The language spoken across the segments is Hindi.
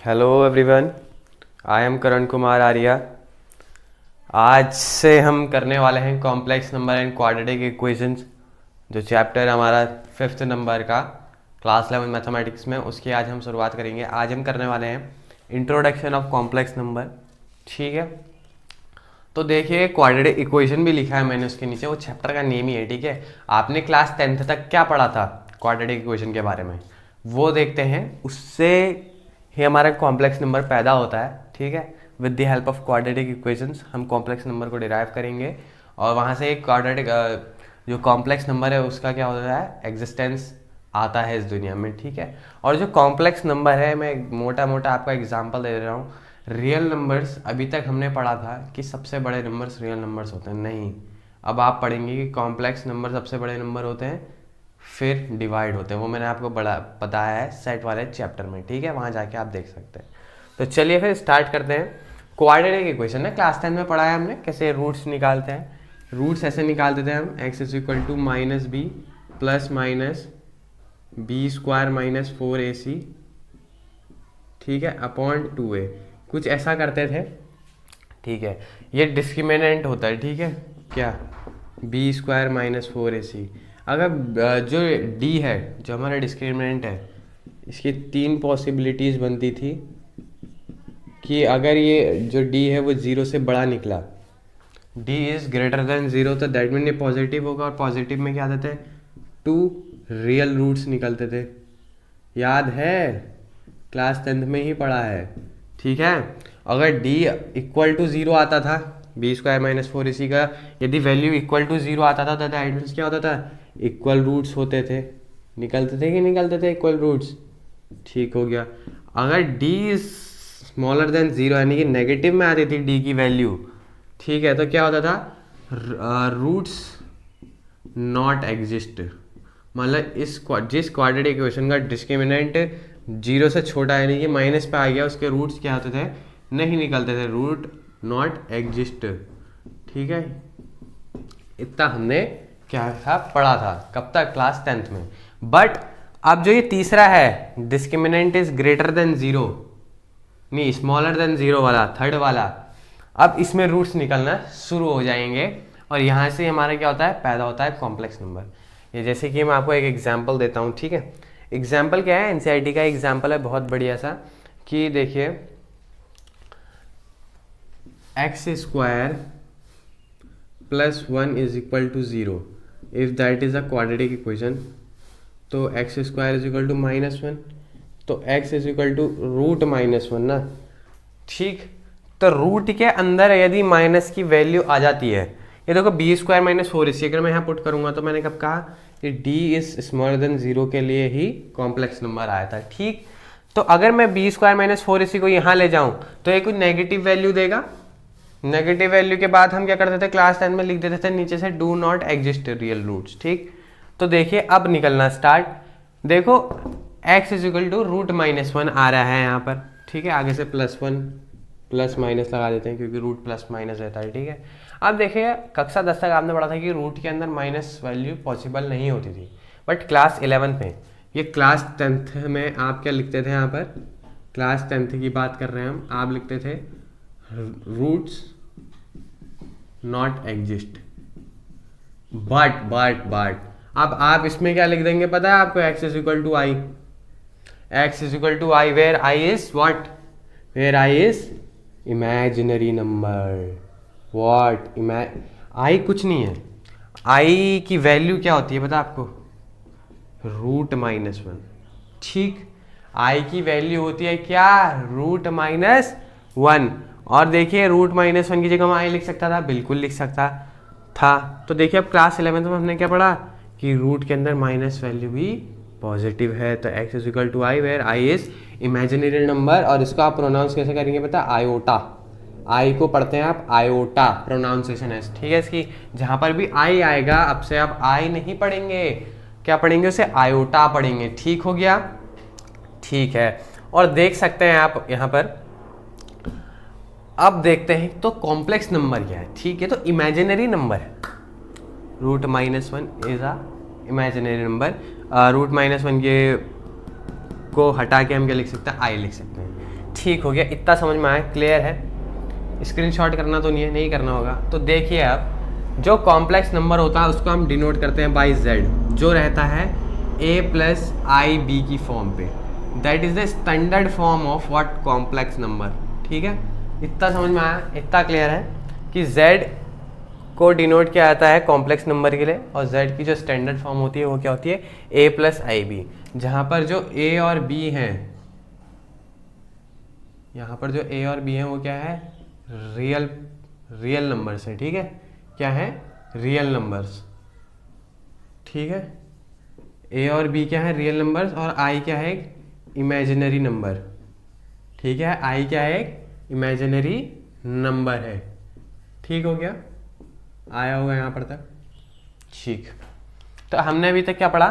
Hello everyone, I am Karan Kumar Arya. आज से हम करने वाले हैं complex number and quadratic equations, जो चैप्टर हमारा 5th नंबर का क्लास 11 मैथमेटिक्स में, उसकी आज हम शुरुआत करेंगे। आज हम करने वाले हैं इंट्रोडक्शन ऑफ कॉम्प्लेक्स नंबर। ठीक है, तो देखिए क्वाड्रेटिक इक्वेशन भी लिखा है मैंने उसके नीचे, वो चैप्टर का नेम ही है। ठीक है, आपने क्लास 10th तक क्या पढ़ा था क्वाड्रेटिक इक्वेशन के बारे में, वो देखते हैं। उससे ही हमारा कॉम्प्लेक्स नंबर पैदा होता है। ठीक है, with the help of quadratic equations हम कॉम्प्लेक्स नंबर को डिराइव करेंगे, और वहाँ से एक क्वाड्रेटिक जो कॉम्प्लेक्स नंबर है उसका क्या होता है, एग्जिस्टेंस आता है इस दुनिया में। ठीक है, और जो कॉम्प्लेक्स नंबर है, मैं मोटा मोटा आपका एग्जांपल दे रहा हूँ। रियल नंबर्स अभी तक हमने पढ़ा था कि सबसे बड़े नंबर्स रियल नंबर्स होते हैं, नहीं। अब आप पढ़ेंगे कि कॉम्प्लेक्स नंबर सबसे बड़े नंबर होते हैं, फिर डिवाइड होते हैं। वो मैंने आपको बड़ा बताया है सेट वाले चैप्टर में। ठीक है, वहाँ जाके आप देख सकते हैं। तो चलिए फिर स्टार्ट करते हैं। क्वाड्रेटिक इक्वेशन है, क्लास 10 में पढ़ा है हमने कैसे रूट्स निकालते हैं। रूट्स ऐसे निकालते थे हम, x is equal to minus B plus minus B square minus 4ac, ठीक है, अपॉन 2a, कुछ ऐसा करते थे। ठीक है, ये डिस्क्रिमिनेंट होता है। ठीक है, क्या बी स्क्वायर माइनस 4ac। अगर जो d है, जो हमारा डिस्क्रिमिनेंट है, इसकी 3 पॉसिबिलिटीज़ बनती थी कि अगर ये जो d है वो 0 से बड़ा निकला, d इज़ ग्रेटर देन 0, तो दैट मीन ये पॉजिटिव होगा। और पॉजिटिव में क्या देते हैं, 2 रियल रूट्स निकलते थे। याद है, क्लास 10th में ही पढ़ा है। ठीक है, अगर d इक्वल टू 0 आता था, बी स्क्वायर माइनस 4ac का यदि वैल्यू इक्वल टू 0 आता था, तो दैट मीन्स क्या होता था, इक्वल रूट्स होते थे। निकलते थे कि निकलते थे इक्वल रूट्स? ठीक हो गया। अगर d स्मॉलर देन 0 यानी कि नेगेटिव में आती थी d की वैल्यू, ठीक है, तो क्या होता था, रूट्स नॉट एग्जिस्ट। मतलब जिस क्वाड्रेटिक इक्वेशन का डिस्क्रिमिनेंट 0 से छोटा यानी कि माइनस पे आ गया, उसके रूट्स क्या होते थे, नहीं निकलते थे, रूट नॉट एग्जिस्ट। ठीक है, इतना हमने क्या था पढ़ा था, कब तक, क्लास 10th में। बट अब जो ये तीसरा है, डिस्क्रिमिनेंट इज ग्रेटर देन 0, नहीं स्मॉलर देन 0 वाला, थर्ड वाला, अब इसमें रूट्स निकलना शुरू हो जाएंगे, और यहाँ से हमारा क्या होता है, पैदा होता है कॉम्प्लेक्स नंबर। ये जैसे कि मैं आपको एक एग्जाम्पल देता हूँ। ठीक है, एग्जाम्पल क्या है, एनसीईआरटी का एग्जाम्पल है बहुत बढ़िया सा, कि देखिए x square plus 1 is equal to 0, if that is a quadratic equation, तो x square is equal to -1, तो x is equal to root -1 ना। ठीक, तो रूट के अंदर यदि माइनस की वैल्यू आ जाती है, ये देखो बी स्क्वायर माइनस 4ac, अगर मैं यहाँ पुट करूंगा तो मैंने कब कहा कि d इज स्मॉलर देन 0 के लिए ही कॉम्प्लेक्स नंबर आया था। ठीक, तो अगर मैं बी स्क्वायर माइनस 4ac को यहाँ ले जाऊं तो ये कोई नेगेटिव वैल्यू देगा। नेगेटिव वैल्यू के बाद हम क्या करते थे, क्लास 10 में लिख देते थे नीचे से do not exist real roots. ठीक, तो देखिए अब निकलना स्टार्ट। देखो x is equal to root -1 आ रहा है यहाँ पर। ठीक है, आगे से +1 प्लस माइनस लगा देते हैं क्योंकि रूट प्लस माइनस रहता है। ठीक है, अब देखिए कक्षा 10 तक आपने पढ़ा था कि रूट के अंदर माइनस वैल्यू पॉसिबल नहीं होती थी, बट क्लास 11 में, ये क्लास 10th में आप क्या लिखते थे, यहाँ पर क्लास 10th की बात कर रहे हैं हम, आप लिखते थे रूट्स नॉट एग्जिस्ट, बट अब आप इसमें क्या लिख देंगे पता है आपको, x is equal to I, x is equal to I, where i is what, where i is imaginary number. What, i कुछ नहीं है, i की वैल्यू क्या होती है पता आपको, रूट -1। ठीक, i की वैल्यू होती है क्या, रूट -1। और देखिए रूट -1 की जगह मैं i लिख सकता था, बिल्कुल लिख सकता था। तो देखिए अब क्लास 11 में हमने क्या पढ़ा कि रूट के अंदर माइनस वैल्यू भी पॉजिटिव है, तो x is equal to I, where i is imaginary number. और इसको आप प्रोनाउंस कैसे करेंगे पता, आयोटा, आई को पढ़ते हैं आप आयोटा, प्रोनाउंसिएशन है। ठीक है, इसकी जहां पर भी आई आएगा, अब से आप आई नहीं पढ़ेंगे, क्या पढ़ेंगे उसे, आयोटा पढ़ेंगे। ठीक हो गया, ठीक है। और देख सकते हैं आप यहाँ पर, अब देखते हैं तो कॉम्प्लेक्स नंबर क्या है। ठीक है, तो इमेजिनरी नंबर है, root -1 is a imaginary number. Root -1 के को हटा के हम क्या लिख सकते हैं, आई लिख सकते हैं। ठीक हो गया, इतना समझ में आया, क्लियर है। स्क्रीनशॉट करना तो नहीं है, नहीं करना होगा। तो देखिए आप, जो कॉम्प्लेक्स नंबर होता है उसको हम डिनोट करते हैं बाई z, जो रहता है a प्लस आई बी की फॉर्म पे। That is the standard form of what, complex number. ठीक है, इतना समझ में आया, इतना क्लियर है कि z को डिनोट किया जाता है कॉम्प्लेक्स नंबर के लिए, और z की जो स्टैंडर्ड फॉर्म होती है वो क्या होती है, a प्लस आई बी, जहाँ पर जो a और b हैं, यहाँ पर जो a और b हैं वो क्या है, रियल नंबर्स है। ठीक है, क्या है, रियल नंबर्स। ठीक है, a और b क्या है, रियल नंबर्स, और i क्या है, एक इमेजिनरी नंबर। ठीक है, i क्या है, एक इमेजिनरी नंबर है। ठीक हो गया, आया होगा यहाँ पर तक। ठीक, तो हमने अभी तक क्या पढ़ा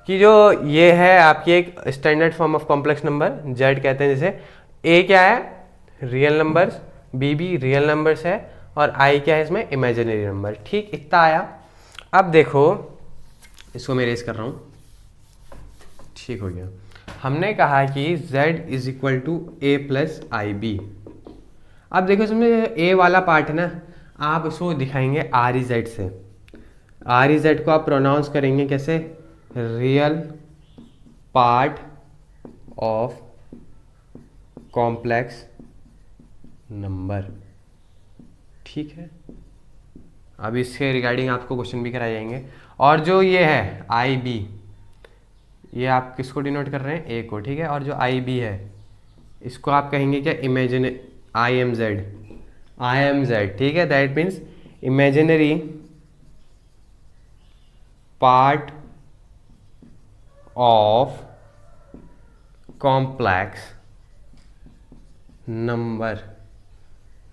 कि जो ये है आपकी एक standard form of complex number, z कहते हैं जिसे। a क्या है, रियल नंबर्स, b भी रियल नंबर्स है, और i क्या है इसमें, इमेजिनरी नंबर। ठीक, इतना आया। अब देखो, इसको मैं रेस कर रहा हूँ। ठीक हो गया, हमने कहा कि z is equal to a plus I B. अब देखो इसमें a वाला पार्ट है ना, आप इसको दिखाएंगे आर ई जेड से। आर ई जेड को आप प्रोनाउंस करेंगे कैसे, real part of complex number. ठीक है, अब इसके रिगार्डिंग आपको क्वेश्चन भी कराए जाएंगे। और जो ये है आई बी, ये आप किसको डिनोट कर रहे हैं, ए को। ठीक है, और जो आई बी है इसको आप कहेंगे क्या, imagine I am Z, I am Z. ठीक है, that means imaginary part of complex number.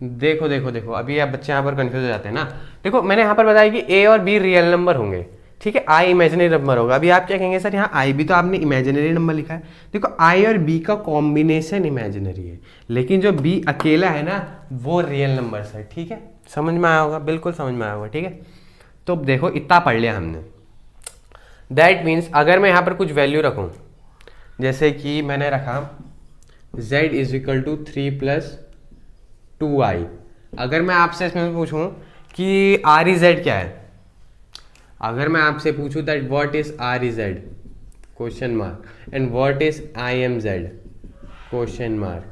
देखो देखो देखो, अभी आप बच्चे यहाँ पर कंफ्यूज हो जाते हैं ना। देखो मैंने यहाँ पर बताया कि ए और बी रियल नंबर होंगे, ठीक है, आई इमेजिनरी नंबर होगा। अभी आप क्या कहेंगे, सर यहाँ आई बी तो आपने इमेजिनरी नंबर लिखा है। देखो आई और बी का कॉम्बिनेशन इमेजिनरी है, लेकिन जो बी अकेला है ना वो रियल नंबर है। ठीक है, समझ में आया होगा, बिल्कुल समझ में आया होगा। ठीक है, तो देखो इतना पढ़ लिया हमने। दैट मीन्स अगर मैं यहाँ पर कुछ वैल्यू रखूँ, जैसे कि मैंने रखा z is equal to 3 plus 2i। अगर मैं आपसे इसमें पूछूं कि आर ई जेड क्या है, अगर मैं आपसे पूछूं that what is R E Z, question mark, and what is I am Z, question mark,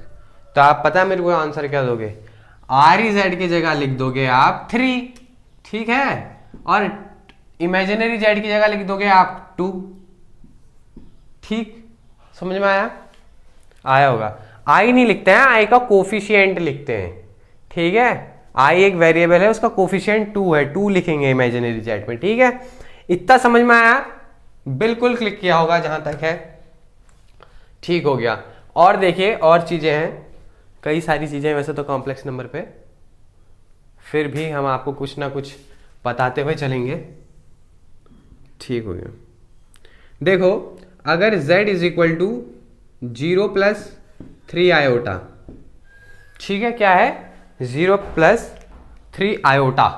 तो आप पता मेरे को आंसर क्या दोगे, आर ई जेड की जगह लिख दोगे आप 3। ठीक है, और इमेजिनरी जेड की जगह लिख दोगे आप 2। ठीक, समझ में आया, आया होगा। आई नहीं लिखते हैं, आई का कोफिशिएंट लिखते हैं। ठीक है, आई एक वेरिएबल है, उसका कोफिशिएंट 2 है, 2 लिखेंगे इमेजिनरी जेड में। ठीक है, इतना समझ में आया, बिल्कुल क्लिक किया होगा जहां तक है। ठीक हो गया। और देखिए और चीजें हैं, कई सारी चीजें वैसे तो कॉम्प्लेक्स नंबर पे, फिर भी हम आपको कुछ ना कुछ बताते हुए चलेंगे। ठीक हो गया, देखो अगर z is equal to 0 plus 3 iota, ठीक है, क्या है 0 प्लस 3 आयोटा,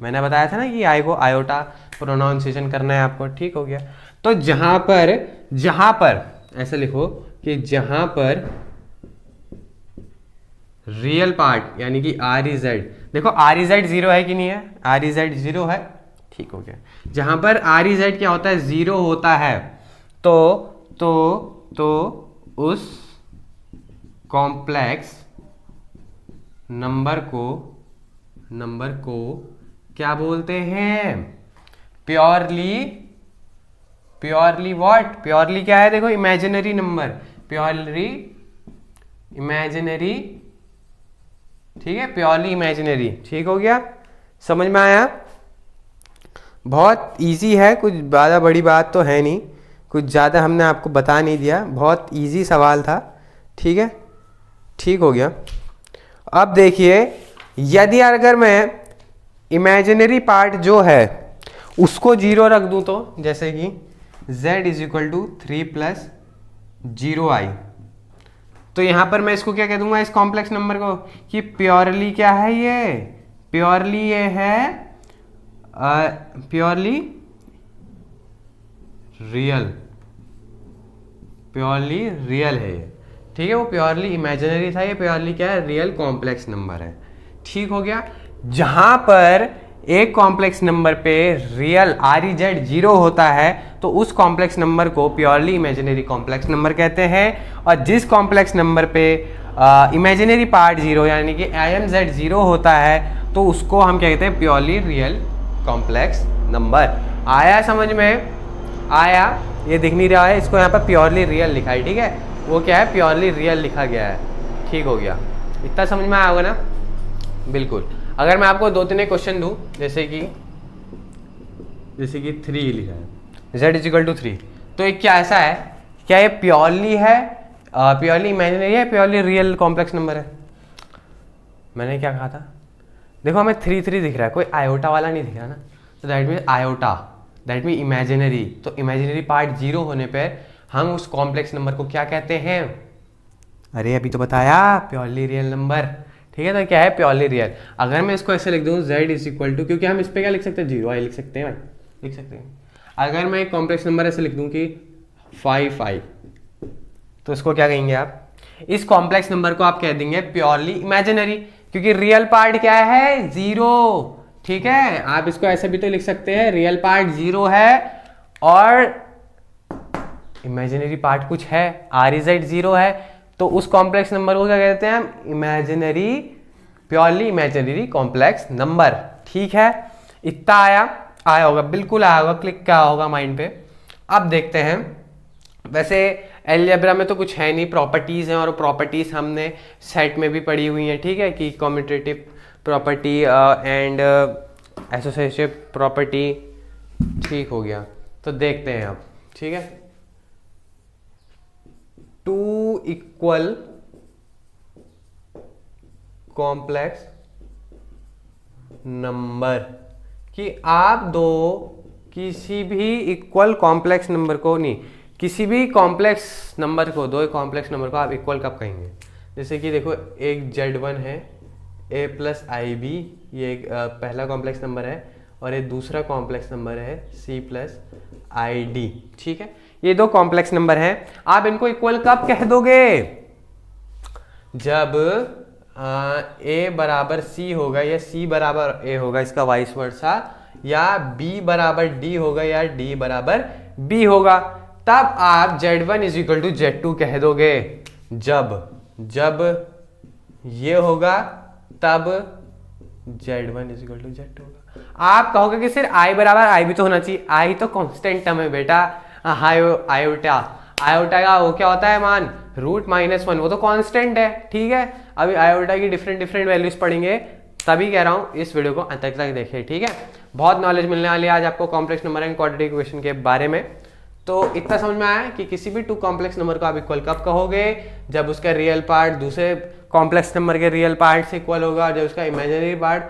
मैंने बताया था ना कि आई को आयोटा प्रोनाउंसिएशन करना है आपको। ठीक हो गया, तो जहां पर ऐसे लिखो कि जहां पर रियल पार्ट यानी कि आर ई जेड, देखो आर ई जेड 0 है कि नहीं है, आर ई जेड 0 है। ठीक हो गया, जहां पर आर ई जेड क्या होता है, 0 होता है, तो उस कॉम्प्लेक्स नंबर को क्या बोलते हैं, प्योरली व्हाट, प्योरली क्या है, देखो इमेजिनरी नंबर, प्योरली इमेजिनरी। ठीक है, प्योरली इमेजिनरी। ठीक हो गया, समझ में आया, बहुत इजी है, कुछ ज़्यादा बड़ी बात तो है नहीं, कुछ ज़्यादा हमने आपको बता नहीं दिया, बहुत इजी सवाल था। ठीक है, ठीक हो गया। अब देखिए, यदि अगर मैं इमेजिनरी पार्ट जो है उसको 0 रख दूं, तो जैसे कि z is equal to 3 plus 0i, तो यहां पर मैं इसको क्या कह दूंगा, इस कॉम्प्लेक्स नंबर को, कि प्योरली क्या है, ये प्योरली ये है प्योरली रियल है ये। ठीक है, वो प्योरली इमेजिनरी था, ये प्योरली क्या है, रियल कॉम्प्लेक्स नंबर है। ठीक हो गया। जहां पर एक कॉम्प्लेक्स नंबर पे रियल REZ 0 होता है तो उस कॉम्प्लेक्स नंबर को प्योरली इमेजिनरी कॉम्प्लेक्स नंबर कहते हैं, और जिस कॉम्प्लेक्स नंबर पे इमेजिनरी पार्ट 0 यानी कि IMZ 0 होता है तो उसको हम क्या कहते हैं, प्योरली रियल कॉम्प्लेक्स नंबर। आया समझ में? आया? ये दिख नहीं रहा है, इसको यहाँ पर प्योरली रियल लिखा है, ठीक है, वो क्या है, प्योरली रियल लिखा गया है। ठीक हो गया, इतना समझ में आया होगा ना? बिल्कुल। अगर मैं आपको 2-3 क्वेश्चन दूं, जैसे कि 3 लिखा है, z = 3, तो एक क्या ऐसा है, क्या ये प्योरली है, प्योरली इमेजिनरी है, प्योरली रियल कॉम्प्लेक्स नंबर है? मैंने क्या कहा था? देखो हमें 3 दिख रहा है, कोई आयोटा वाला नहीं दिख रहा ना, तो that mean iota, that mean imaginary. तो इमेजिनरी पार्ट 0 होने पर हम उस कॉम्प्लेक्स नंबर को क्या कहते हैं? अरे अभी तो बताया, प्योरली रियल नंबर। ठीक है, तो क्या है, प्योरली रियल। अगर मैं इसको ऐसे लिख दूं z = क्योंकि हम इस पे क्या लिख सकते हैं, 0i लिख सकते हैं भाई, लिख सकते हैं। अगर मैं एक कॉम्प्लेक्स नंबर ऐसे लिख दूं कि 5i, तो इसको क्या कहेंगे आप? इस कॉम्प्लेक्स नंबर को आप कह देंगे प्योरली इमेजिनरी, क्योंकि रियल पार्ट क्या है, 0। ठीक है, आप इसको ऐसे भी तो लिख सकते हैं, रियल पार्ट 0 है और इमेजिनरी पार्ट कुछ है, REZ 0 है, तो उस कॉम्प्लेक्स नंबर को क्या कहते हैं हम? Imaginary, purely imaginary complex number. ठीक है, इतना आया होगा, बिल्कुल आया होगा, क्लिक क्या होगा माइंड पे। अब देखते हैं, वैसे अलजेब्रा में तो कुछ है नहीं, प्रॉपर्टीज हैं, और प्रॉपर्टीज हमने सेट में भी पढ़ी हुई हैं। ठीक है, कि commutative property and associative property. ठीक हो गया, तो देखते हैं अब। ठीक है, 2 इक्वल कॉम्प्लेक्स नंबर, कि आप दो किसी भी इक्वल कॉम्प्लेक्स नंबर को, नहीं, किसी भी कॉम्प्लेक्स नंबर को, दो कॉम्प्लेक्स नंबर को आप इक्वल कब कहेंगे? जैसे कि देखो, एक Z1 है, a + IB, ये एक पहला कॉम्प्लेक्स नंबर है, और एक दूसरा कॉम्प्लेक्स नंबर है C + ID। ठीक है, ये दो कॉम्प्लेक्स नंबर हैं, आप इनको इक्वल कब कह दोगे? जब A = C होगा या C = A होगा, इसका वाइस वर्सा, या B = D होगा या D = B होगा, तब आप Z1 = Z2 कह दोगे। जब ये होगा तब Z1 = Z2 होगा। आप कहोगे कि सिर्फ I = IB तो होना चाहिए, I तो कांस्टेंट टर्म है बेटा, आयोटा का वो क्या होता है मान, √-1, वो तो कांस्टेंट है। ठीक है, अभी आयोटा की डिफरेंट वैल्यूज पढ़ेंगे, तभी कह रहा हूँ इस वीडियो को अंत तक देखिए। ठीक है, बहुत नॉलेज मिलने वाली है आज आपको complex number and quadratic equation के बारे में। तो इतना समझ में आया कि किसी भी 2 कॉम्प्लेक्स नंबर को आप इक्वल कब कहोगे? जब उसका रियल पार्ट दूसरे कॉम्प्लेक्स नंबर के रियल पार्ट से इक्वल होगा, जब उसका इमेजिनरी पार्ट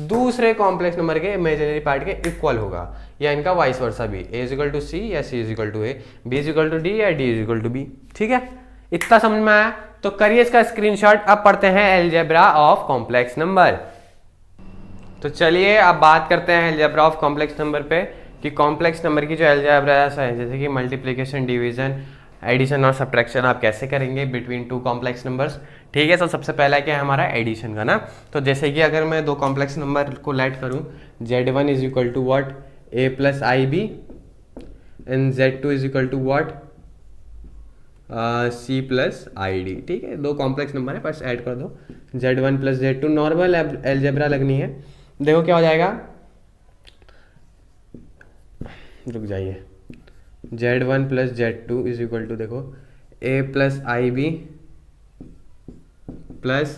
दूसरे कॉम्प्लेक्स नंबर के इमेजिनरी पार्ट के इक्वल होगा, या इनका वाइस वर्सा भी, A = C या C = A, B = D या D = B। ठीक है, इतना समझ में आया? तो करिए इसका स्क्रीनशॉट। अब पढ़ते हैं अलजेब्रा ऑफ कॉम्प्लेक्स नंबर। तो चलिए अब बात करते हैं अलजेब्रा ऑफ कॉम्प्लेक्स नंबर पे, कि कॉम्प्लेक्स नंबर की जो अलजेब्रा है, जैसे कि मल्टीप्लिकेशन, डिवीजन, एडिशन और सब्ट्रैक्शन आप कैसे करेंगे बिटवीन 2 कॉम्प्लेक्स नंबर्स। ठीक है, तो सबसे पहला क्या है हमारा, एडिशन का ना। तो जैसे कि अगर मैं 2 कॉम्प्लेक्स नंबर को लेट करूं, Z1 = what, A + IB, and Z2 = what, C + ID। ठीक है, 2 कॉम्प्लेक्स नंबर है, बस ऐड कर दो, Z1 + Z2, नॉर्मल अलजेब्रा लगनी है। देखो क्या हो जाएगा, रुक जाइए, Z1 + Z2 = देखो A + IB +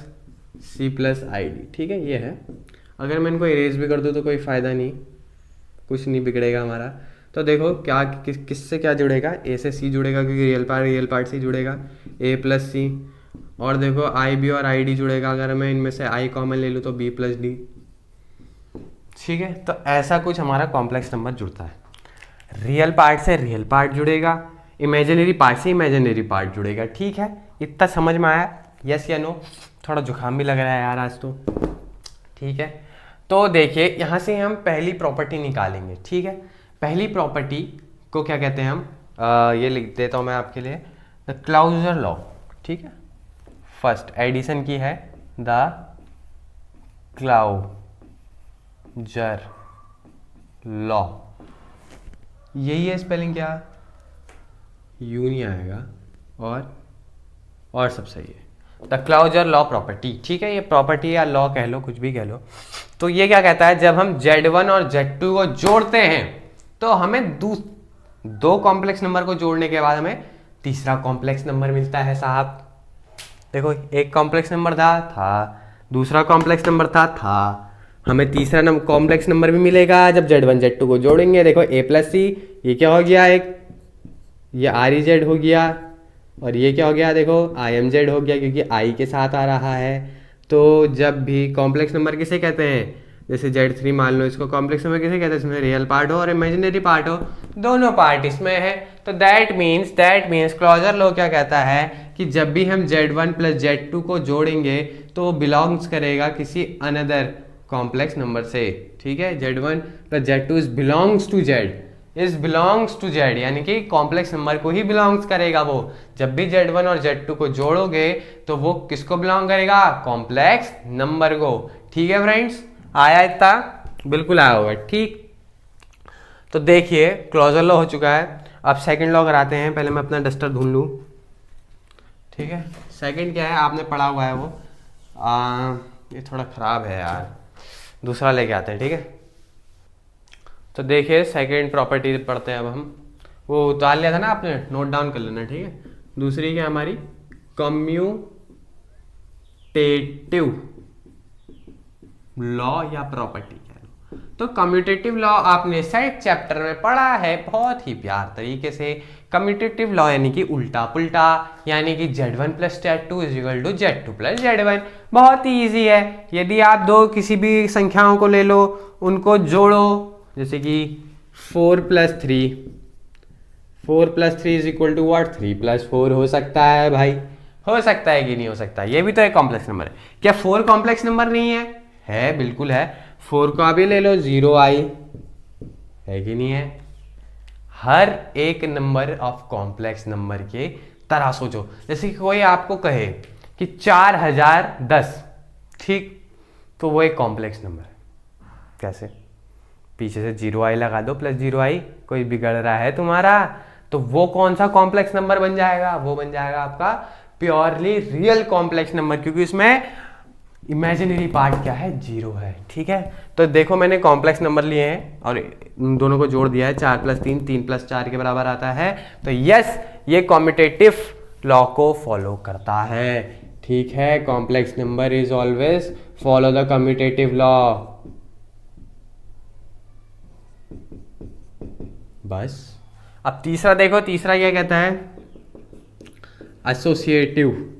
C + ID। ठीक है, ये है। अगर मैं इनको इरेज भी कर दूँ तो कोई फ़ायदा नहीं, कुछ नहीं बिगड़ेगा हमारा। तो देखो क्या किससे क्या जुड़ेगा, A से C जुड़ेगा, क्योंकि रियल पार्ट से जुड़ेगा, A + C, और देखो IB और ID जुड़ेगा, अगर मैं इनमें से I कॉमन ले लूँ तो B + D। ठीक है, तो ऐसा कुछ हमारा कॉम्प्लेक्स नंबर जुड़ता है, रियल पार्ट से रियल पार्ट जुड़ेगा, इमेजिनरी पार्ट से इमेजिनरी पार्ट जुड़ेगा। ठीक है, इतना समझ में आया, यस या नो? थोड़ा जुकाम भी लग रहा है यार आज तो। ठीक है, तो देखिए यहाँ से हम पहली प्रॉपर्टी निकालेंगे। ठीक है, पहली प्रॉपर्टी को क्या कहते हैं हम, ये लिख देता हूँ मैं आपके लिए, द क्लाउजर लॉ। ठीक है, फर्स्ट एडिशन की है द क्लाउजर लॉ, यही है स्पेलिंग, क्या यू नहीं आएगा और सब सही है। द क्लाउजर लॉ प्रॉपर्टी, ठीक है, ये प्रॉपर्टी या लॉ कह लो, कुछ भी कह लो। तो ये क्या कहता है, जब हम Z1 और Z2 को जोड़ते हैं तो हमें दो कॉम्प्लेक्स नंबर को जोड़ने के बाद हमें तीसरा कॉम्प्लेक्स नंबर मिलता है साहब। देखो एक कॉम्प्लेक्स नंबर था, दूसरा कॉम्प्लेक्स नंबर था, हमें तीसरा कॉम्प्लेक्स नंबर भी मिलेगा जब Z1 Z2 को जोड़ेंगे। देखो A+C, ये क्या हो गया, एक ये REZ हो गया, और ये क्या हो गया, देखो IMZ हो गया, क्योंकि I के साथ आ रहा है। तो जब भी कॉम्प्लेक्स नंबर किसे कहते हैं, जैसे Z3 मान लो, इसको कॉम्प्लेक्स नंबर किसे कहते हैं, इसमें रियल पार्ट हो और इमेजिनरी पार्ट हो, दोनों पार्ट इसमें है। तो दैट मीन्स क्लॉजर लॉ क्या कहता है कि जब भी हम Z1 प्लस Z2 को जोड़ेंगे तो वो बिलोंग्स करेगा किसी अनदर कॉम्प्लेक्स नंबर से, ठीक है। Z1 plus Z2 is belongs to Z, यानी कि कॉम्प्लेक्स नंबर को ही बिलोंग्स करेगा वो। जब भी Z1 और Z2 को जोड़ोगे तो वो किसको बिलोंग करेगा, कॉम्प्लेक्स नंबर को, ठीक है फ्रेंड्स। आया इतना, बिल्कुल आया होगा, ठीक। तो देखिए क्लॉजर लॉ हो चुका है। अब सेकंड लॉ कराते हैं, पहले मैं अपना डस्टर ढूंढ लूँ, ठीक है। सेकंड क्या है, आपने पढ़ा हुआ है वो, ये थोड़ा खराब है यार, दूसरा लेके आते हैं, ठीक है। तो देखिए सेकंड प्रॉपर्टी पढ़ते हैं अब हम, वो उतार लिया था ना आपने, नोट डाउन कर लेना, ठीक है। दूसरी क्या हमारी, कम्यूटेटिव लॉ या प्रॉपर्टी कह लो। तो कम्यूटेटिव लॉ आपने सेट चैप्टर में पढ़ा है बहुत ही प्यार तरीके से। कम्यूटेटिव लॉ यानी कि उल्टा पुल्टा, यानी कि Z1 plus Z2 is equal to Z2 plus Z1। बहुत ही ईजी है। यदि आप दो किसी भी संख्याओं को ले लो, उनको जोड़ो, जैसे कि 4 plus 3 is equal to what, 3 plus 4 हो सकता है भाई, हो सकता है कि नहीं हो सकता, ये भी तो एक कॉम्प्लेक्स नंबर है। क्या 4 कॉम्प्लेक्स नंबर नहीं है, बिल्कुल है। 4 को अभी ले लो, 0i है कि नहीं है। हर एक नंबर ऑफ कॉम्प्लेक्स नंबर के तरह सोचो, जैसे कि कोई आपको कहे कि 4010, ठीक, तो वो एक कॉम्प्लेक्स नंबर है। कैसे, पीछे से 0i लगा दो, प्लस 0i, कोई बिगड़ रहा है तुम्हारा, तो वो कौन सा कॉम्प्लेक्स नंबर बन जाएगा, वो बन जाएगा आपका प्योरली रियल कॉम्प्लेक्स नंबर, क्योंकि इसमें इमेजिनरी पार्ट क्या है, 0 है, ठीक है। तो देखो मैंने कॉम्प्लेक्स नंबर लिए हैं और उन दोनों को जोड़ दिया है, 4 प्लस 3 प्लस 4 के बराबर आता है। तो यस, ये कम्यूटेटिव लॉ को फॉलो करता है, ठीक है। Complex number is always follow the commutative law. बस अब तीसरा देखो, तीसरा क्या कहता है, एसोसिएटिव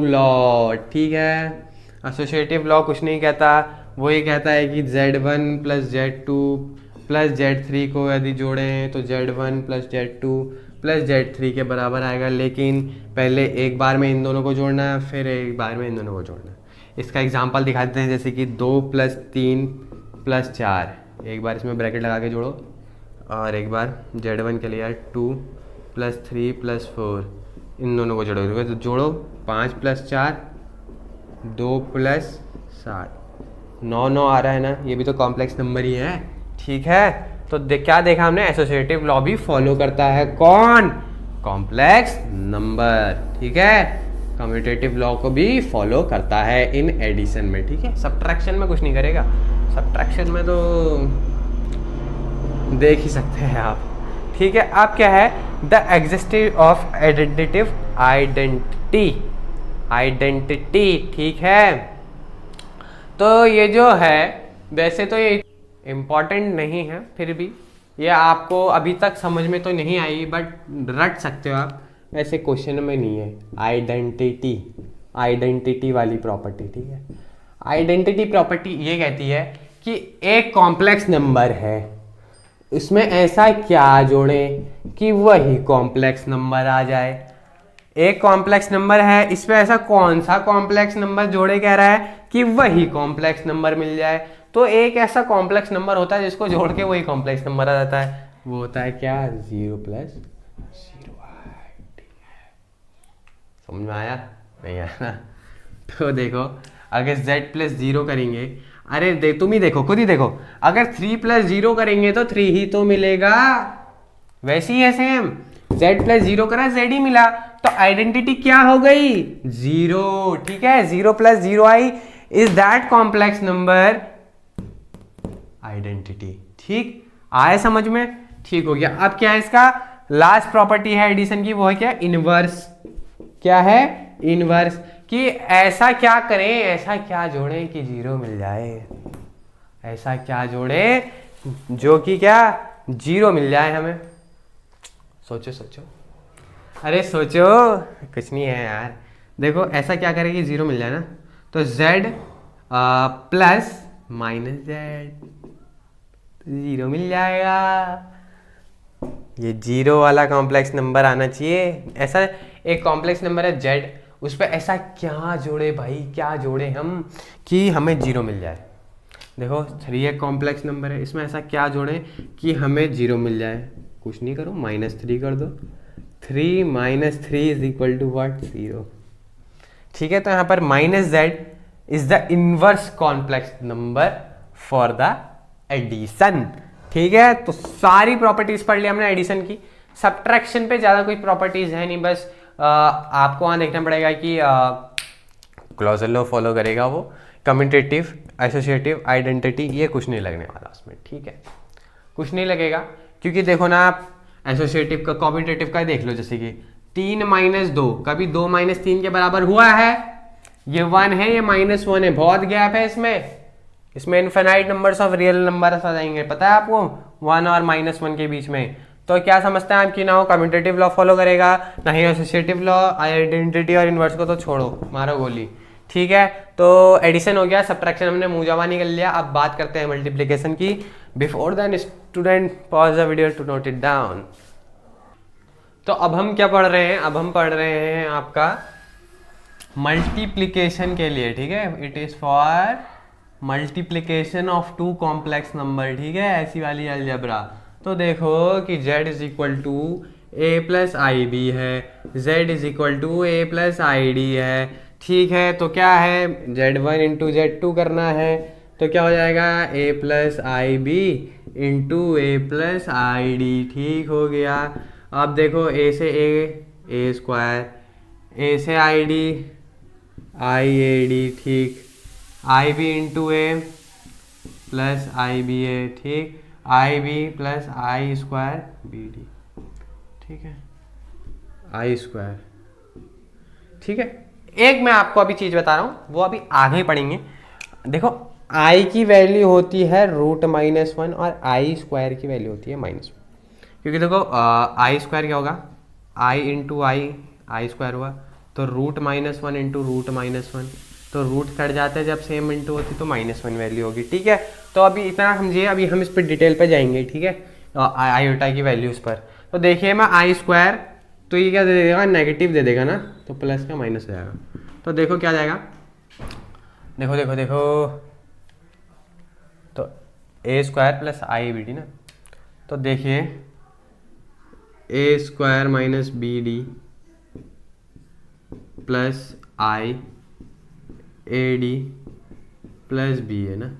लॉ, ठीक है। एसोसिएटिव लॉ कुछ नहीं कहता, वो ये कहता है कि Z1 plus Z2 plus Z3 को यदि जोड़ें तो Z1 plus Z2 plus Z3 के बराबर आएगा, लेकिन पहले एक बार में इन दोनों को जोड़ना है, फिर एक बार में इन दोनों को जोड़ना है। इसका एग्जांपल दिखा देते हैं, जैसे कि 2 प्लस 3 प्लस 4, एक बार इसमें ब्रैकेट लगा के जोड़ो, और एक बार Z1 के लिए 2 प्लस 3 प्लस 4, इन दोनों को जोड़ोगे तो जोड़ो, 5 प्लस 4 2 प्लस 7, 9 आ रहा है ना, ये भी तो कॉम्प्लेक्स नंबर ही है, ठीक है। तो क्या देखा हमने, एसोसिएटिव लॉ भी फॉलो करता है कौन, कॉम्प्लेक्स नंबर, ठीक है। कम्यूटेटिव लॉ को भी फॉलो करता है इन एडिशन में, ठीक है। सब्ट्रैक्शन में कुछ नहीं करेगा, सब्ट्रैक्शन में तो देख ही सकते हैं आप, ठीक है। अब क्या है, द एग्जिस्टेंस ऑफ आइडेंटिटी, ठीक है। तो ये जो है, वैसे तो ये इम्पॉर्टेंट नहीं है, फिर भी ये आपको अभी तक समझ में तो नहीं आई, बट रट सकते हो आप, वैसे क्वेश्चन में नहीं है। आइडेंटिटी वाली प्रॉपर्टी, ठीक है। आइडेंटिटी प्रॉपर्टी ये कहती है कि एक कॉम्प्लेक्स नंबर है, उसमें ऐसा क्या जोड़ें कि वही कॉम्प्लेक्स नंबर आ जाए। एक कॉम्प्लेक्स नंबर है, इसमें ऐसा कौन सा कॉम्प्लेक्स नंबर जोड़े कह रहा है कि वही कॉम्प्लेक्स नंबर मिल जाए। तो एक ऐसा कॉम्प्लेक्स नंबर होता है जिसको जोड़ के वही कॉम्प्लेक्स नंबर आ जाता है, वो होता है क्या, 0 प्लस 0i, ठीक है। समझ में आया? नहीं आया ना? तो देखो अगर z प्लस 0 करेंगे, अरे तुम ही देखो, खुद ही देखो, अगर 3 प्लस 0 करेंगे तो 3 ही तो मिलेगा, वैसे ही है सेम। z प्लस 0 करा, z ही मिला, तो आइडेंटिटी क्या हो गई? 0। ठीक है, 0 plus 0 I, is that complex number identity. ठीक आए समझ में? ठीक हो गया। अब क्या है इसका लास्ट प्रॉपर्टी है एडिशन की, वो है क्या? इनवर्स। क्या है? इनवर्स। कि ऐसा क्या करें, ऐसा क्या जोड़ें कि 0 मिल जाए, ऐसा क्या जोड़े जो कि क्या 0 मिल जाए हमें। सोचो सोचो, अरे सोचो, कुछ नहीं है यार। देखो ऐसा क्या करें कि 0 मिल जाए ना, तो z प्लस माइनस z, 0 मिल जाएगा। ये 0 वाला कॉम्प्लेक्स नंबर आना चाहिए। ऐसा एक कॉम्प्लेक्स नंबर है z, उस पर ऐसा क्या जोड़े भाई, क्या जोड़े हम कि हमें 0 मिल जाए। देखो 3 एक कॉम्प्लेक्स नंबर है, इसमें ऐसा क्या जोड़े कि हमें 0 मिल जाए। कुछ नहीं करो, -3 कर दो। 3 minus 3 is equal to what? 0। ठीक है, तो यहाँ पर -z is the inverse complex number for the addition. ठीक है, तो सारी प्रॉपर्टीज पढ़ ली हमने एडिशन की। सब्ट्रैक्शन पे ज्यादा कोई प्रॉपर्टीज है नहीं, बस आपको वहां देखना पड़ेगा कि क्लॉजर लॉ फॉलो करेगा वो, कम्यूटेटिव, एसोसिएटिव, आइडेंटिटी, ये कुछ नहीं लगने वाला उसमें। ठीक है, कुछ नहीं लगेगा, क्योंकि देखो ना आप एसोसिएटिव का, कम्यूटेटिव का देख लो, जैसे कि 3 माइनस 2 कभी 2 माइनस 3 के बराबर हुआ है? ये 1 है, ये -1 है, बहुत गैप है इसमें infinite numbers of real numbers आ जाएंगे, पता है आपको, 1 और -1 के बीच में। तो क्या समझते हैं आप कि ना वो कम्यूटेटिव लॉ फॉलो करेगा, ना ही एसोसिएटिव लॉ, आइडेंटिटी और इनवर्स को तो छोड़ो, मारो गोली। ठीक है, तो एडिशन हो गया, सब्ट्रैक्शन हमने मुंह जबानी कर लिया। अब बात करते हैं मल्टीप्लिकेशन की। Before then student pause the video to note it down. तो अब हम क्या पढ़ रहे हैं? अब हम पढ़ रहे हैं आपका मल्टीप्लिकेशन के लिए। ठीक है, it is for multiplication of 2 complex number. ठीक है, ऐसी वाली अलजेब्रा। तो देखो कि z is equal to a plus I B है, z is equal to a plus I D है। ठीक है, तो क्या है, z1 इंटू z2 करना है, तो क्या हो जाएगा, a plus I B into A plus I D. ठीक हो गया। अब देखो a से a स्क्वायर, a से I D I A D, ठीक, आई B into A plus I B ए, ठीक, आई बी प्लस आई स्क्वायर बी डी। ठीक है, आई स्क्वायर। ठीक है, एक मैं आपको अभी चीज बता रहा हूं, वो अभी आगे पढ़ेंगे। देखो आई की वैल्यू होती है √-1 और आई स्क्वायर की वैल्यू होती है -1, क्योंकि देखो आई स्क्वायर क्या होगा, आई इंटू आई स्क्वायर हुआ, तो √-1 इंटू √-1, तो रूट कट जाते हैं जब सेम इंटू होती तो -1 वैल्यू होगी। ठीक है, तो अभी इतना समझिए, अभी हम इस पर डिटेल पे जाएंगे। ठीक है, आयोटा की वैल्यूज पर। तो देखिए मैं आई स्क्वायर, तो ये क्या दे देगा, नेगेटिव दे देगा ना, तो प्लस का माइनस हो जाएगा। तो देखो क्या जाएगा, देखो देखो देखो, तो A square plus I B D ना, तो देखिए A square minus B D plus I A D plus B है ना,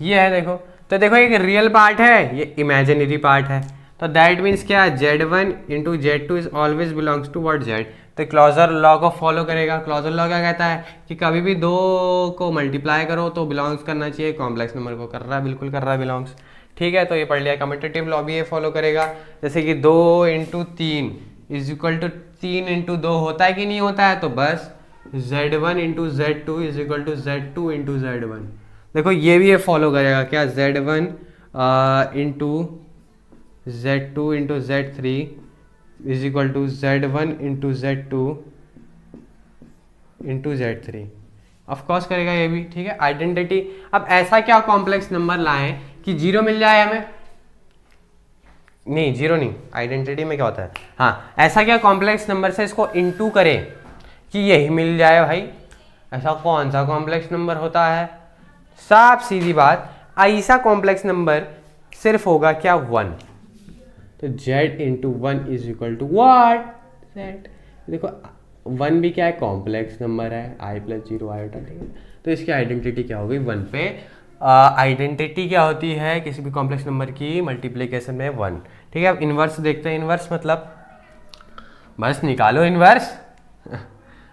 ये है। देखो तो देखो एक रियल पार्ट है, ये इमेजिनरी पार्ट है, तो दैट मीन्स क्या, z1 into z2 is always belongs to what z। तो क्लॉजर लॉ को फॉलो करेगा। क्लॉजर लॉ क्या कहता है कि कभी भी 2 को मल्टीप्लाई करो तो बिलोंग्स करना चाहिए कॉम्प्लेक्स नंबर को। कर रहा है, बिल्कुल कर रहा है बिलोंग्स। ठीक है, तो ये पढ़ लिया। कम्यूटेटिव लॉ भी ये फॉलो करेगा, जैसे कि 2 into 3 is equal to 3 into 2 होता है कि नहीं होता है, तो बस z1 into z2 is equal to z2 into z1। देखो ये भी ये फॉलो करेगा, क्या, z1 into z2 into z3 is equal to z1 into z2 into z3। Of course करेगा ये भी। ठीक है, आइडेंटिटी। अब ऐसा क्या कॉम्प्लेक्स नंबर लाएं कि 0 मिल जाए हमें, नहीं 0 नहीं, आइडेंटिटी में क्या होता है, हाँ, ऐसा क्या कॉम्प्लेक्स नंबर से इसको इंटू करे कि यही मिल जाए भाई। ऐसा कौन सा कॉम्प्लेक्स नंबर होता है, साफ सीधी बात, ऐसा कॉम्प्लेक्स नंबर सिर्फ होगा क्या, 1। तो z into 1 is equal to what, z। देखो 1 भी क्या है, कॉम्प्लेक्स नंबर है, i प्लस 0 आयोटा, ठीक है। तो इसकी आइडेंटिटी क्या हो गई 1 पे। आइडेंटिटी क्या होती है किसी भी कॉम्प्लेक्स नंबर की, मल्टीप्लिकेशन में 1, ठीक है। अब इन्वर्स देखते हैं। इन्वर्स मतलब बस निकालो इन्वर्स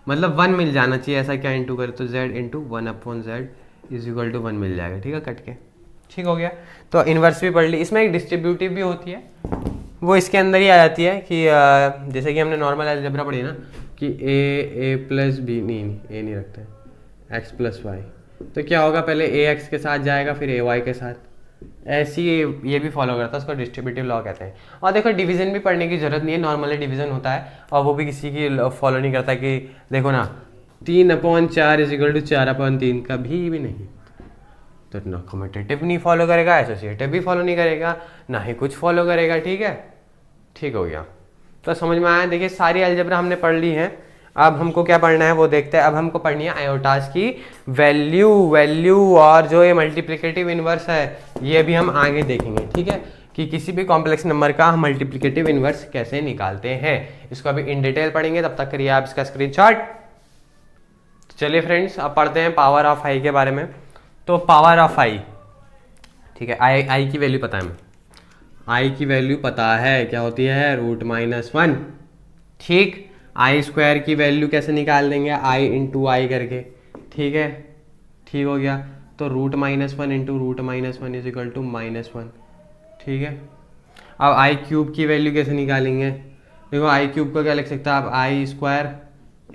मतलब 1 मिल जाना चाहिए, ऐसा क्या इंटू करे तो z into 1/z is equal to 1 मिल जाएगा, ठीक है, कट के, ठीक हो गया। तो इन्वर्स भी पढ़ ली। इसमें एक डिस्ट्रीब्यूटिव भी होती है, वो इसके अंदर ही आ जाती है कि जैसे कि हमने नॉर्मल अलजेब्रा पढ़ी ना कि a प्लस बी, नहीं ए नहीं रखते हैं, x प्लस वाई, तो क्या होगा, पहले a x के साथ जाएगा फिर a y के साथ, ऐसी ये भी फॉलो करता है, उसको डिस्ट्रीब्यूटिव लॉ कहते हैं। और देखो डिवीजन भी पढ़ने की जरूरत नहीं है, नॉर्मली डिवीजन होता है और वो भी किसी की फॉलो नहीं करता कि देखो ना 3/4 इज इक्वल टू 4/3, कभी भी नहीं। तो ना कम्यूटेटिव नहीं फॉलो करेगा, एसोसिएटिव भी फॉलो नहीं करेगा, ना ही कुछ फॉलो करेगा, ठीक है, ठीक हो गया। तो समझ में आया। देखिए सारी अलजेब्रा हमने पढ़ ली है, अब हमको क्या पढ़ना है वो देखते हैं। अब हमको पढ़नी है आयोटास की वैल्यू और जो ये मल्टीप्लिकेटिव इन्वर्स है ये भी हम आगे देखेंगे, ठीक है, कि किसी भी कॉम्प्लेक्स नंबर का हम मल्टीप्लिकेटिव इन्वर्स कैसे निकालते हैं, इसको अभी इन डिटेल पढ़ेंगे। तब तक करिए आप इसका स्क्रीनशॉट। चलिए फ्रेंड्स अब पढ़ते हैं पावर ऑफ आई के बारे में। तो पावर ऑफ आई, ठीक है, आई की वैल्यू पता है, हमें आई की वैल्यू पता है क्या होती है, √-1, ठीक। आई स्क्वायर की वैल्यू कैसे निकाल देंगे, आई इंटू आई करके, ठीक है, ठीक हो गया। तो √-1 इंटू √-1 इज इक्वल टू -1, ठीक है। अब आई क्यूब की वैल्यू कैसे निकालेंगे, देखो आई क्यूब को क्या लिख सकता है आप, आई स्क्वायर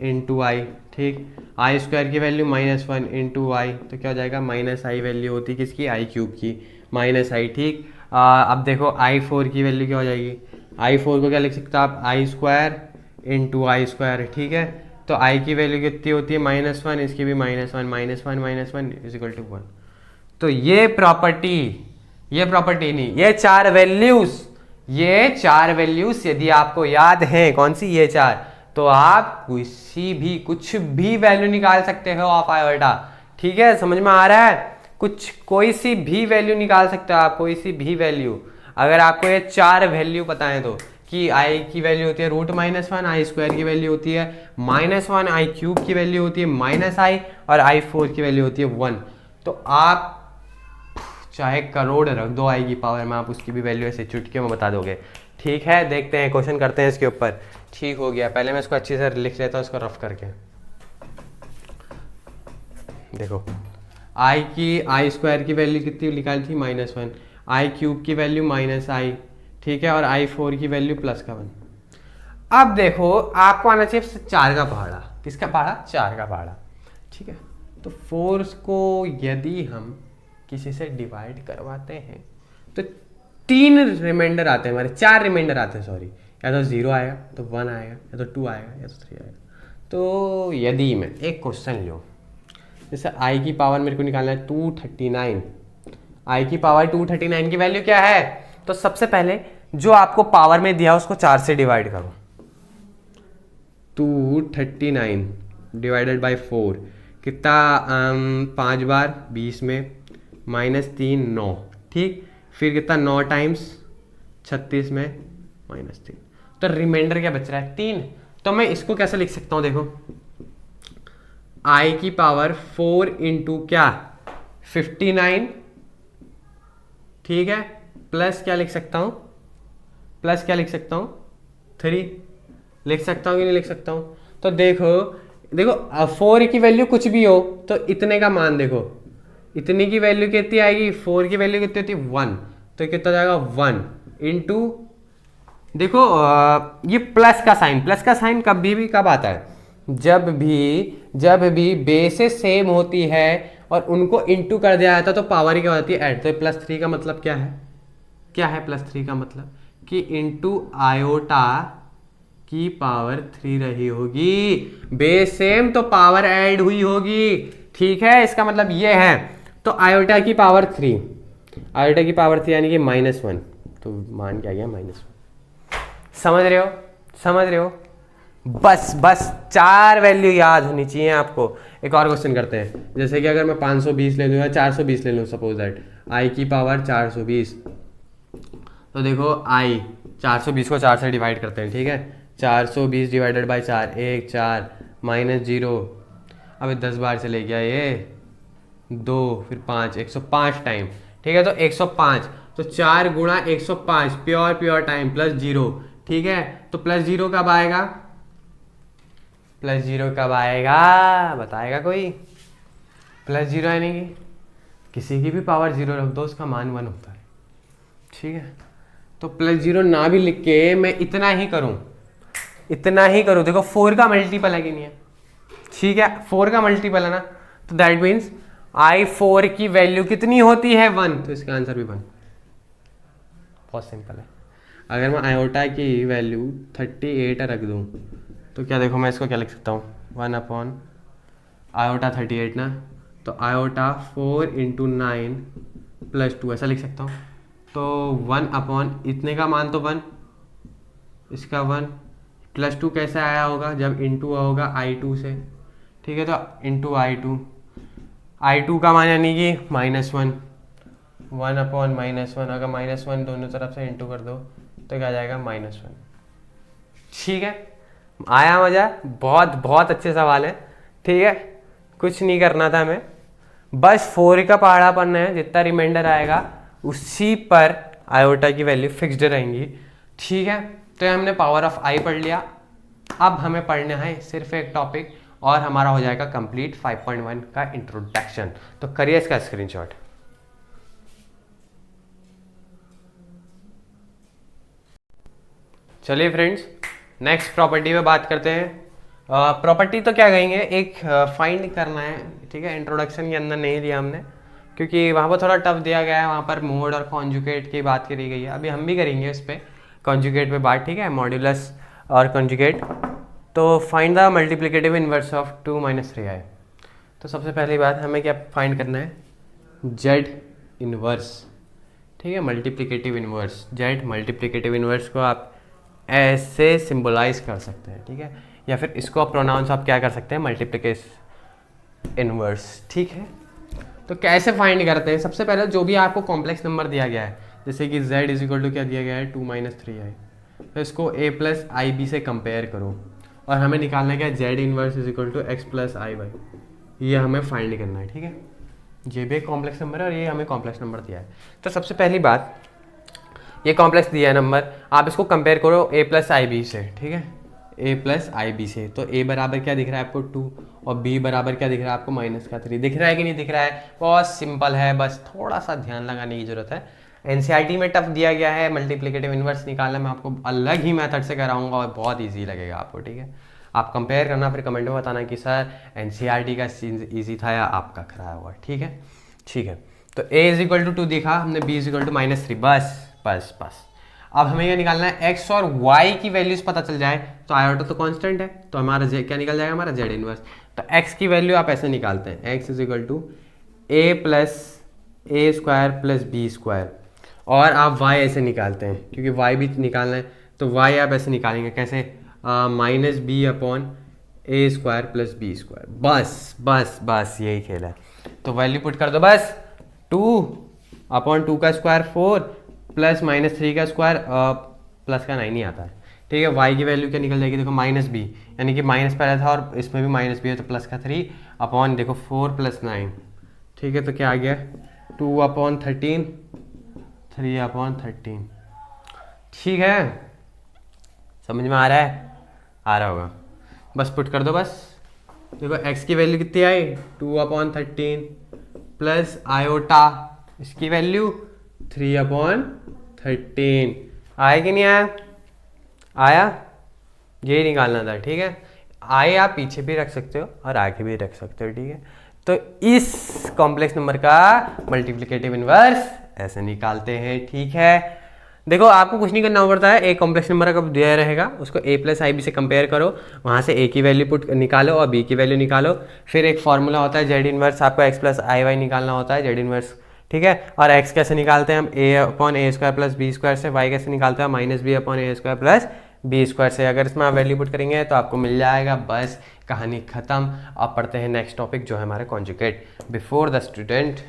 इंटू आई, ठीक। आई स्क्वायर की वैल्यू -1 इंटू आई, तो क्या हो जाएगा, -i वैल्यू होती है किसकी, आई क्यूब की, -i, ठीक। अब देखो i4 की वैल्यू क्या हो जाएगी, i4 को क्या लिख सकता है आप, आई स्क्वायर इंटू आई स्क्वायर, ठीक है। तो i की वैल्यू कितनी होती है, -1, इसकी भी -1 इज इक्वल टू 1। तो ये प्रॉपर्टी नहीं, ये चार वैल्यूज यदि आपको याद है, कौन सी, ये चार, तो आप कुछ भी वैल्यू निकाल सकते हो ऑफ आयोटा, ठीक है, समझ में आ रहा है। कोई सी भी वैल्यू निकाल सकते हो आप, कोई सी भी वैल्यू, अगर आपको ये चार वैल्यू पता है तो, कि i की वैल्यू होती है √-1, आई स्क्वायर की वैल्यू होती है -1, आई क्यूब की वैल्यू होती है -i और i4 की वैल्यू होती है 1, तो आप चाहे करोड़ रख दो i की पावर में, आप उसकी भी वैल्यू ऐसे चुटकी में बता दोगे, ठीक है। देखते हैं, क्वेश्चन करते हैं इसके ऊपर, ठीक हो गया। पहले मैं इसको अच्छे से लिख लेता हूँ, इसको रफ करके। देखो आई स्क्वायर की वैल्यू कितनी निकाली थी, -1, आई क्यूब की वैल्यू -i, ठीक है, और i4 की वैल्यू +1। अब देखो आपको आना चाहिए 4 का पहाड़ा, किसका पहाड़ा, 4 का पहाड़ा, ठीक है। तो 4 को यदि हम किसी से डिवाइड करवाते हैं तो 3 रिमाइंडर आते हैं हमारे, 4 रिमाइंडर आते हैं, सॉरी, या तो 0 आएगा, तो 1 आएगा, या तो 2 आएगा, या तो 3 आएगा। तो यदि मैं एक क्वेश्चन लो, जैसे i की पावर मेरे को निकालना है 239, i की पावर 239 की वैल्यू क्या है, तो सबसे पहले जो आपको पावर में दिया उसको 4 से डिवाइड करो, 239 डिवाइडेड बाई 4 कितना, 5 बार 20 में, -3 9, ठीक। फिर कितना, 9 टाइम्स 36 में -3, तो रिमाइंडर क्या बच रहा है, 3। तो मैं इसको कैसे लिख सकता हूं, देखो i की पावर 4 इंटू क्या, 59, ठीक है, प्लस क्या लिख सकता हूं, 3 लिख सकता हूं कि नहीं लिख सकता हूं। तो देखो 4 की वैल्यू कुछ भी हो तो इतने का मान, देखो इतनी की वैल्यू कितनी आएगी, 4 की वैल्यू कितनी होती है, 1, तो कितना जाएगा 1 इंटू, देखो ये प्लस का साइन कभी भी कब आता है, जब भी बेसेस सेम होती है और उनको इंटू कर दिया जाता है तो पावर ही क्या होती है, ऐड। तो +3 का मतलब क्या है, +3 का मतलब कि इंटू आयोटा की पावर 3 रही होगी, बेस सेम तो पावर ऐड हुई होगी, ठीक है, इसका मतलब ये है। तो आयोटा की पावर 3 यानी कि -1, तो मान क्या गया, -1। समझ रहे हो, बस 4 वैल्यू याद होनी चाहिए आपको। एक और क्वेश्चन करते हैं, जैसे कि अगर मैं 520 ले लूँ या 420 ले लूँ, सपोज दैट आई की पावर 420, तो देखो आई 420 को 4 से डिवाइड करते हैं, ठीक है, 420 डिवाइडेड बाई 4, 1 4 माइनस 0, अबे 10 बार से ले गया ये, 2 फिर 5, 105 टाइम। ठीक है, तो 105, तो 4 गुणा 105 प्योर टाइम प्लस 0। ठीक है, तो प्लस 0 कब आएगा, प्लस 0 कब आएगा बताएगा कोई? प्लस 0 यानी कि किसी की भी पावर 0 रख दो, उसका मान 1 होता है। ठीक है, तो प्लस 0 ना भी लिख के मैं इतना ही करूं, देखो 4 का मल्टीपल है कि नहीं है? ठीक है, 4 का मल्टीपल है ना, तो दैट मीन्स I4 की वैल्यू कितनी होती है? 1, तो इसका आंसर भी 1। बहुत सिंपल है। अगर मैं आयोटा की वैल्यू 38 रख दूं तो क्या, देखो मैं इसको क्या लिख सकता हूँ, 1 अपॉन आयोटा 38 ना, तो आयोटा 4 इंटू 9 प्लस 2 ऐसा लिख सकता हूँ। तो 1 अपॉन इतने का मान तो 1, इसका 1 प्लस 2 कैसे आया होगा, जब इंटू होगा I2 से। ठीक है, तो इंटू I2 का मान यानी कि -1, 1 अपॉन -1, अगर -1 दोनों तरफ से इंटू कर दो तो क्या आ जाएगा, -1। ठीक है, आया मजा? बहुत अच्छे सवाल है। ठीक है, कुछ नहीं करना था हमें, बस 4 का पहाड़ा पढ़ना है, जितना रिमाइंडर आएगा उसी पर आयोटा की वैल्यू फिक्स्ड रहेंगी। ठीक है, तो हमने पावर ऑफ आई पढ़ लिया। अब हमें पढ़ना है सिर्फ एक टॉपिक और हमारा हो जाएगा कंप्लीट 5.1 का इंट्रोडक्शन। तो करिए इसका स्क्रीनशॉट। चलिए फ्रेंड्स, नेक्स्ट प्रॉपर्टी पे बात करते हैं। प्रॉपर्टी तो क्या कहेंगे, एक फाइंड करना है। ठीक है, इंट्रोडक्शन के अंदर नहीं दिया हमने क्योंकि वहाँ पर थोड़ा टफ दिया गया है, वहाँ पर मोड और कॉन्जुगेट की बात करी गई है। अभी हम भी करेंगे उस पर, कॉन्जुगेट पे बात। ठीक है, मॉड्यूलस और कॉन्जुगेट। तो find the multiplicative inverse of 2 - 3i। तो सबसे पहली बात हमें क्या फाइंड करना है, जेड इनवर्स। ठीक है, multiplicative inverse, Z multiplicative inverse को आप ऐसे सिंबलाइज कर सकते हैं। ठीक है, या फिर इसको प्रोनाउंस आप क्या कर सकते हैं, मल्टीप्लिकेशन इनवर्स। ठीक है, तो कैसे फाइंड करते हैं? सबसे पहले जो भी आपको कॉम्प्लेक्स नंबर दिया गया है, जैसे कि z = क्या दिया गया है, 2 - 3i, तो इसको a + ib से कंपेयर करो और हमें निकालना है क्या, z इनवर्स = x + iy। ये हमें फाइंड करना है। ठीक है, ये भी एक कॉम्प्लेक्स नंबर है और ये हमें कॉम्प्लेक्स नंबर दिया है। तो सबसे पहली बात, ये कॉम्प्लेक्स दिया है नंबर, आप इसको कंपेयर करो a + ib से। ठीक है, a + ib से, तो a बराबर क्या दिख रहा है आपको, 2, और b बराबर क्या दिख रहा है आपको, -3। दिख रहा है कि नहीं दिख रहा है? बहुत सिंपल है, बस थोड़ा सा ध्यान लगाने की जरूरत है। एनसीईआरटी में टफ दिया गया है, मल्टीप्लिकेटिव इनवर्स निकालना मैं आपको अलग ही मेथड से कराऊंगा और बहुत ईजी लगेगा आपको। ठीक है, आप कंपेयर करना, फिर कमेंट में बताना कि सर एनसीईआरटी का ईजी था या आपका खराब हुआ। ठीक है, तो a = 2 दिखा हमने, b = -3, बस। अब हमें क्या निकालना है, x और y की वैल्यूज पता चल जाए तो आयोटा तो कांस्टेंट है, तो हमारा क्या निकल जाएगा, हमारा z इनवर्स। तो x की वैल्यू आप ऐसे निकालते हैं, x = a + a² + b², और आप y ऐसे निकालते हैं क्योंकि y भी निकालना है, तो y आप ऐसे निकालेंगे कैसे, -b/a² + b²। बस यही खेल है। तो वैल्यू पुट कर दो बस, 2/2 का स्क्वायर 4 प्लस -3 का स्क्वायर, प्लस का 9 ही आता है। ठीक है, y की वैल्यू क्या निकल जाएगी, देखो -b, यानी कि माइनस पहले था और इसमें भी -b है, तो प्लस का 3 अपॉन देखो 4 + 9। ठीक है, तो क्या आ गया, 2/13, 3/13। ठीक है, समझ में आ रहा है? आ रहा होगा, बस पुट कर दो बस। देखो x की वैल्यू कितनी आई, 2/13 प्लस आयोटा, इसकी वैल्यू 3/13। आया कि नहीं आया? आया, यही निकालना था। ठीक है, आए आप पीछे भी रख सकते हो और आगे भी रख सकते हो। ठीक है, तो इस कॉम्प्लेक्स नंबर का मल्टीप्लिकेटिव इनवर्स ऐसे निकालते हैं। ठीक है, देखो आपको कुछ नहीं करना पड़ता है, एक कॉम्प्लेक्स नंबर का दिया रहेगा उसको a + ib से कंपेयर करो, वहाँ से a की वैल्यू पुट निकालो और b की वैल्यू निकालो। फिर एक फॉर्मूला होता है z इनवर्स, आपको x + iy निकालना होता है, z इनवर्स। ठीक है, और x कैसे निकालते हैं हम, a/a² + b² से, y कैसे निकालते हैं -b/a² + b² से। अगर इसमें आप वैल्यू पुट करेंगे तो आपको मिल जाएगा, बस कहानी खत्म। अब पढ़ते हैं नेक्स्ट टॉपिक जो है हमारे conjugate. Before the student,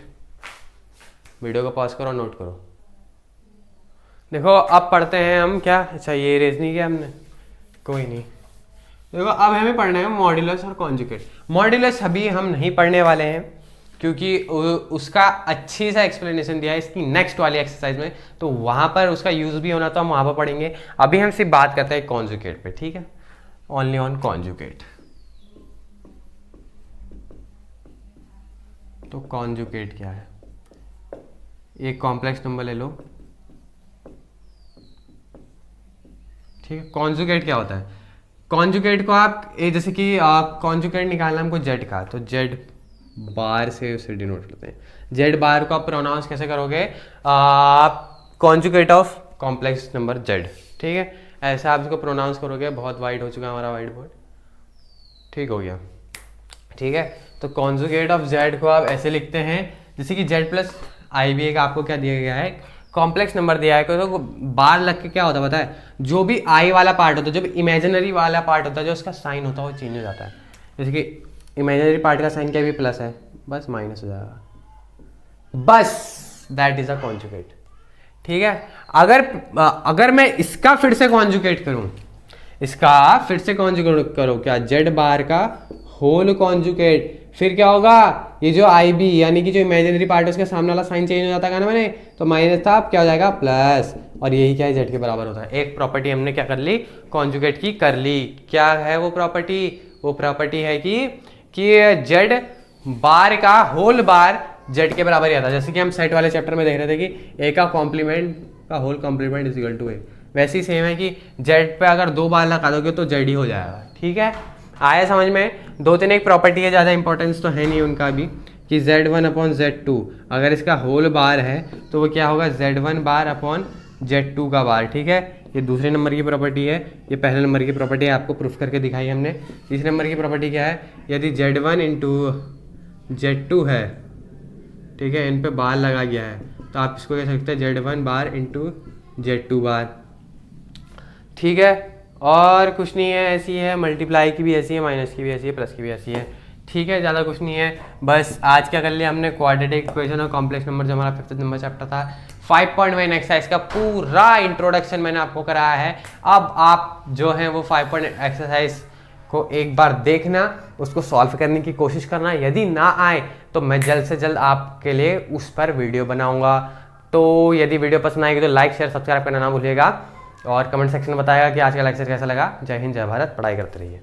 video को पॉज करो और नोट करो। देखो अब पढ़ते हैं हम क्या, अच्छा ये इरेज नहीं किया हमने, कोई नहीं। देखो अब हमें पढ़ना है मॉड्यूलस और कॉन्जुगेट। मॉड्यूलस अभी हम नहीं पढ़ने वाले हैं क्योंकि उसका अच्छी सा एक्सप्लेनेशन दिया है इसकी नेक्स्ट वाली एक्सरसाइज में, तो वहां पर उसका यूज भी होना तो हम वहां पर पढ़ेंगे। अभी हम सिर्फ बात करते हैं कॉन्जुगेट पे, ठीक है, ओनली ऑन कॉन्जुगेट। तो कॉन्जुगेट क्या है, एक कॉम्प्लेक्स नंबर ले लो, ठीक है। कॉन्जुगेट क्या होता है, कॉन्जुगेट को आप जैसे कि कॉन्जुगेट निकालना हमको जेड का, तो जेड बार से उसे डिनोट करते हैं। जेड बार को आप प्रोनाउंस कैसे करोगे, आप conjugate of complex number Z, ठीक है, ऐसे आप इसको प्रोनाउंस करोगे। बहुत वाइड हो चुका है हमारा वाइट बोर्ड, ठीक हो गया, ठीक है। तो कॉन्जुगेट ऑफ जेड को आप ऐसे लिखते हैं जैसे कि जेड प्लस आई भी एक आपको क्या दिया गया है, कॉम्प्लेक्स नंबर दिया है, तो बार लग के क्या होता है पता है, जो भी आई वाला पार्ट होता है, जो भी इमेजिनरी वाला पार्ट होता है, जो उसका साइन होता है वो चेंज हो जाता है। जैसे कि इमेजिनरी पार्ट का साइन क्या भी प्लस है, बस माइनस हो जाएगा, बस दैट इज अ कॉन्जुगेट, ठीक है। अगर मैं इसका फिर से कॉन्जुगेट करूं, इसका फिर से कॉन्जुगेट करो क्या, जेड बार का होल कॉन्जुगेट, फिर क्या होगा, ये जो आई बी यानी कि जो इमेजिनरी पार्ट है उसके सामने वाला साइन चेंज हो जाता है ना मैंने, तो माइनस था, अब क्या हो जाएगा प्लस, और यही क्या है जेड के बराबर होता है। एक प्रॉपर्टी हमने क्या कर ली, कॉन्जुगेट की कर ली। क्या है वो प्रॉपर्टी, वो प्रॉपर्टी है कि जेड बार का होल बार जेड के बराबर ही आता है। जैसे कि हम सेट वाले चैप्टर में देख रहे थे कि ए का कॉम्प्लीमेंट का whole complement is equal to A, वैसे ही सेम है कि जेड पे अगर 2 बार लगा दोगे तो जेड ही हो जाएगा, ठीक है। आया समझ में, 2-3 एक प्रॉपर्टी है, ज़्यादा इंपॉर्टेंस तो है नहीं उनका भी, कि Z1 अपॉन Z2 अगर इसका होल बार है तो वो क्या होगा, Z1 बार अपॉन Z2 का बार, ठीक है। ये दूसरे नंबर की प्रॉपर्टी है, ये पहले नंबर की प्रॉपर्टी है, आपको प्रूफ करके दिखाई हमने। तीसरे नंबर की प्रॉपर्टी क्या है, यदि Z1 इंटू Z2 है, ठीक है, इन पे बार लगा गया है, तो आप इसको कह सकते हैं Z1 बार इंटू Z2 बार, ठीक है। और कुछ नहीं है, ऐसी है, मल्टीप्लाई की भी ऐसी है, माइनस की भी ऐसी है, प्लस की भी ऐसी है, ठीक है, ज़्यादा कुछ नहीं है। बस आज क्या कर लिया हमने, क्वाड्रेटिक इक्वेशन और कॉम्प्लेक्स नंबर जो हमारा 5th नंबर चैप्टर था, 5.1 एक्सरसाइज का पूरा इंट्रोडक्शन मैंने आपको कराया है। अब आप जो है वो 5 एक्सरसाइज को एक बार देखना, उसको सॉल्व करने की कोशिश करना, यदि ना आए तो मैं जल्द से जल्द आपके लिए उस पर वीडियो बनाऊंगा। तो यदि वीडियो पसंद आएगी तो लाइक शेयर सब्सक्राइब करना ना भूलिएगा, और कमेंट सेक्शन में बताएगा कि आज का लेक्चर कैसा लगा। जय हिंद, जय भारत, पढ़ाई करते रहिए।